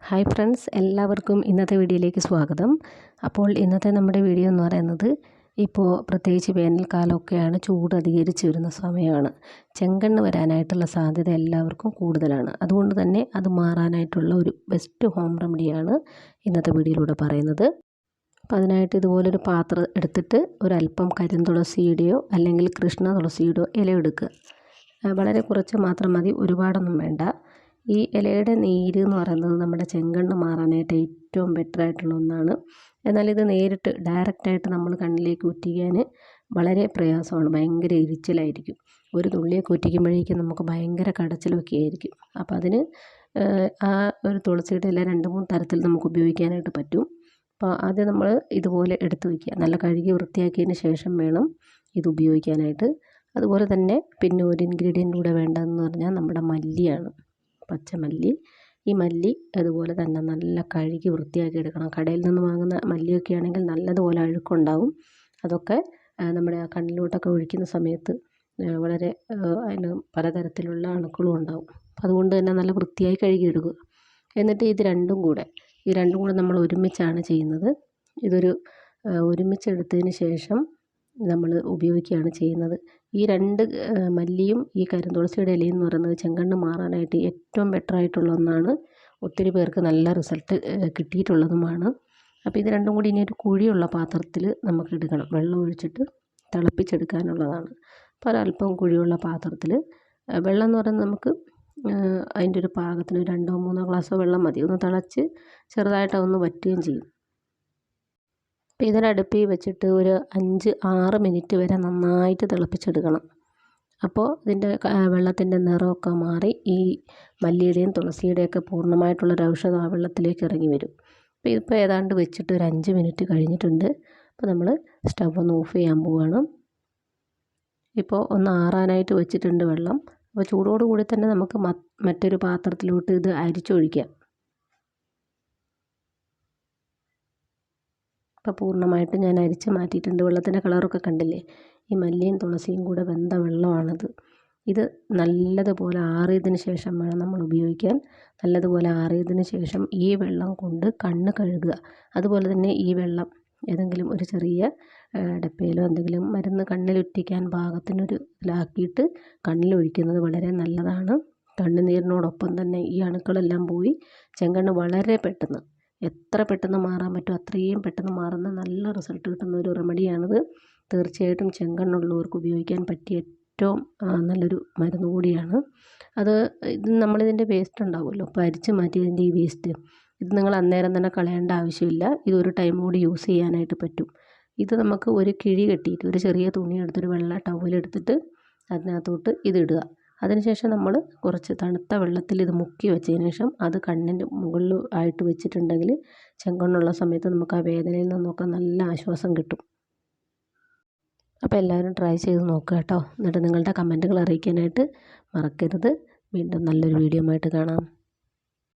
Hi friends, എല്ലാവർക്കും ഇന്നത്തെ വീഡിയോയിലേക്ക് സ്വാഗതം. അപ്പോൾ ഇന്നത്തെ നമ്മുടെ വീഡിയോ എന്ന് പറയുന്നത്, ഇപ്പോൾ പ്രത്യേകിച്ച് വേനൽക്കാലമൊക്കെയാണ്, ചൂട് അധികരിച്ച് വരുന്ന സമയമാണ്. ചെങ്കണ്ണ് വരാനായിട്ടുള്ള സാധ്യത എല്ലാവർക്കും കൂടുതലാണ്. അതുകൊണ്ട് തന്നെ അത് മാറാനായിട്ടുള്ള ഒരു ബെസ്റ്റ് ഹോം റെമഡിയാണ് ഇന്നത്തെ വീഡിയോയിലൂടെ പറയുന്നത്. അപ്പോൾ അതിനായിട്ട് ഇതുപോലൊരു പാത്രം എടുത്തിട്ട് ഒരല്പം കരിന്തുളസിയുടെയോ അല്ലെങ്കിൽ കൃഷ്ണ തുളസിയുടെയോ ഇല എടുക്കുക. വളരെ കുറച്ച് മാത്രം മതി, ഒരുപാടൊന്നും വേണ്ട. ഈ ഇലയുടെ നീര് എന്ന് പറയുന്നത് നമ്മുടെ ചെങ്കണ്ണ് മാറാനായിട്ട് ഏറ്റവും ബെറ്ററായിട്ടുള്ള ഒന്നാണ്. എന്നാൽ ഇത് നേരിട്ട് ഡയറക്റ്റായിട്ട് നമ്മൾ കണ്ണിലേക്ക് ഉറ്റിക്കാൻ വളരെ പ്രയാസമാണ്. ഭയങ്കര എരിച്ചിലായിരിക്കും. ഒരു തുള്ളിയൊക്കെ ഉറ്റിക്കുമ്പോഴേക്കും നമുക്ക് ഭയങ്കര കടച്ചിലൊക്കെ ആയിരിക്കും. അപ്പോൾ അതിന് ആ ഒരു തുളസിയുടെ ഇല 2-3 തരത്തിൽ നമുക്ക് ഉപയോഗിക്കാനായിട്ട് പറ്റും. അപ്പോൾ ആദ്യം നമ്മൾ ഇതുപോലെ എടുത്ത് വയ്ക്കുക. നല്ല കഴുകി വൃത്തിയാക്കിയതിന് ശേഷം വേണം ഇത് ഉപയോഗിക്കാനായിട്ട്. അതുപോലെ തന്നെ പിന്നെ ഒരു ഇൻഗ്രീഡിയൻ്റ് കൂടെ വേണ്ടതെന്ന് പറഞ്ഞാൽ നമ്മുടെ മല്ലിയാണ്, പച്ചമല്ലി. ഈ മല്ലി അതുപോലെ തന്നെ നല്ല കഴുകി വൃത്തിയാക്കി എടുക്കണം. കടയിൽ നിന്ന് വാങ്ങുന്ന മല്ലിയൊക്കെ ആണെങ്കിൽ നല്ലതുപോലെ അഴുക്കുണ്ടാവും. അതൊക്കെ നമ്മുടെ ആ കണ്ണിലോട്ടൊക്കെ ഒഴിക്കുന്ന സമയത്ത് വളരെ അതിന് പലതരത്തിലുള്ള അണുക്കളും ഉണ്ടാവും. അതുകൊണ്ട് തന്നെ നല്ല വൃത്തിയായി കഴുകിയെടുക്കുക. എന്നിട്ട് ഇത് രണ്ടും കൂടെ നമ്മൾ ഒരുമിച്ചാണ് ചെയ്യുന്നത്. ഇതൊരു ഒരുമിച്ചെടുത്തതിന് ശേഷം നമ്മൾ ഉപയോഗിക്കുകയാണ് ചെയ്യുന്നത്. ഈ 2 മല്ലിയും ഈ കരിന്തുളസിയുടെ ഇലയും എന്ന് പറയുന്നത് ചെങ്കണ്ണ് മാറാനായിട്ട് ഏറ്റവും ബെറ്ററായിട്ടുള്ള ഒന്നാണ്. ഒത്തിരി പേർക്ക് നല്ല റിസൾട്ട് കിട്ടിയിട്ടുള്ളതുമാണ്. അപ്പോൾ ഇത് രണ്ടും കൂടി ഇനി ഒരു കുഴിയുള്ള പാത്രത്തിൽ നമുക്ക് എടുക്കണം. വെള്ളം ഒഴിച്ചിട്ട് തിളപ്പിച്ചെടുക്കാനുള്ളതാണ്. അപ്പോൾ ഒരല്പം കുഴിയുള്ള പാത്രത്തിൽ വെള്ളം എന്ന് പറയുന്നത് നമുക്ക് അതിൻ്റെ ഒരു പാകത്തിന് 2-3 ഗ്ലാസ് വെള്ളം മതി. ഒന്ന് തിളച്ച് ചെറുതായിട്ട് അതൊന്ന് വറ്റുകയും ചെയ്യും. അപ്പോൾ ഇതിനടുപ്പിൽ വെച്ചിട്ട് ഒരു 5-6 മിനിറ്റ് വരെ നന്നായിട്ട് തിളപ്പിച്ചെടുക്കണം. അപ്പോൾ ഇതിൻ്റെ വെള്ളത്തിൻ്റെ നിറമൊക്കെ മാറി ഈ മല്ലിയുടെയും തുളസിയുടെയൊക്കെ പൂർണ്ണമായിട്ടുള്ളൊരു ഔഷധം ആ വെള്ളത്തിലേക്ക് ഇറങ്ങി വരും. അപ്പോൾ ഇതിപ്പോൾ ഏതാണ്ട് വെച്ചിട്ട് ഒരു 5 മിനിറ്റ് കഴിഞ്ഞിട്ടുണ്ട്. അപ്പോൾ നമ്മൾ സ്റ്റവ് ഒന്ന് ഓഫ് ചെയ്യാൻ പോവുകയാണ്. ഇപ്പോൾ ഒന്ന് ആറാനായിട്ട് വെച്ചിട്ടുണ്ട് വെള്ളം. അപ്പോൾ ചൂടോട് കൂടി തന്നെ നമുക്ക് മറ്റൊരു പാത്രത്തിലോട്ട് ഇത് അരിച്ചൊഴിക്കാം. ഇപ്പോൾ പൂർണ്ണമായിട്ട് ഞാൻ അരിച്ച് മാറ്റിയിട്ടുണ്ട്. വെള്ളത്തിൻ്റെ കളറൊക്കെ കണ്ടില്ലേ? ഈ മല്ലിയും തുളസിയും കൂടെ വെന്ത വെള്ളമാണിത്. ഇത് നല്ലതുപോലെ ആറിയതിന് ശേഷം വേണം നമ്മൾ ഉപയോഗിക്കാൻ. നല്ലതുപോലെ ആറിയതിന് ശേഷം ഈ വെള്ളം കൊണ്ട് കണ്ണ് കഴുകുക. അതുപോലെ തന്നെ ഈ വെള്ളം ഏതെങ്കിലും ഒരു ചെറിയ ഡപ്പയിലോ എന്തെങ്കിലും മരുന്ന് കണ്ണിലുറ്റിക്കാൻ പാകത്തിനൊരു ഇതിലാക്കിയിട്ട് കണ്ണിലൊഴിക്കുന്നത് വളരെ നല്ലതാണ്. കണ്ണുനീരിനോടൊപ്പം തന്നെ ഈ അണുക്കളെല്ലാം പോയി ചെങ്കണ്ണ് വളരെ പെട്ടെന്ന്, എത്ര പെട്ടെന്ന് മാറാൻ പറ്റുമോ അത്രയും പെട്ടെന്ന് മാറുന്ന നല്ല റിസൾട്ട് കിട്ടുന്ന ഒരു റെമഡിയാണിത്. തീർച്ചയായിട്ടും ചെങ്കണ്ണുള്ളവർക്ക് ഉപയോഗിക്കാൻ പറ്റിയ ഏറ്റവും നല്ലൊരു മരുന്ന് കൂടിയാണ്. ഇത് നമ്മളിതിൻ്റെ വേസ്റ്റ് ഉണ്ടാവുമല്ലോ, അപ്പോൾ അരിച്ച് മാറ്റിയതിൻ്റെ ഈ വേസ്റ്റ് ഇത് നിങ്ങൾ അന്നേരം തന്നെ കളയേണ്ട ആവശ്യമില്ല. ഇതൊരു ടൈം കൂടി യൂസ് ചെയ്യാനായിട്ട് പറ്റും. ഇത് നമുക്ക് ഒരു കിഴി കെട്ടിയിട്ട് ഒരു ചെറിയ തുണി എടുത്തൊരു വെള്ള ടവലെടുത്തിട്ട് അതിനകത്തോട്ട് ഇതിടുക. അതിനുശേഷം നമ്മൾ കുറച്ച് തണുത്ത വെള്ളത്തിൽ ഇത് മുക്കി വെച്ചതിന് ശേഷം അത് കണ്ണിൻ്റെ മുകളിൽ ആയിട്ട് വെച്ചിട്ടുണ്ടെങ്കിൽ ചെങ്കണ്ണുള്ള സമയത്ത് നമുക്ക് ആ വേദനയിൽ നിന്നൊക്കെ നല്ല ആശ്വാസം കിട്ടും. അപ്പോൾ എല്ലാവരും ട്രൈ ചെയ്ത് നോക്കുക കേട്ടോ. എന്നിട്ട് നിങ്ങളുടെ കമൻറ്റുകൾ അറിയിക്കാനായിട്ട് മറക്കരുത്. വീണ്ടും നല്ലൊരു വീഡിയോ ആയിട്ട് കാണാം.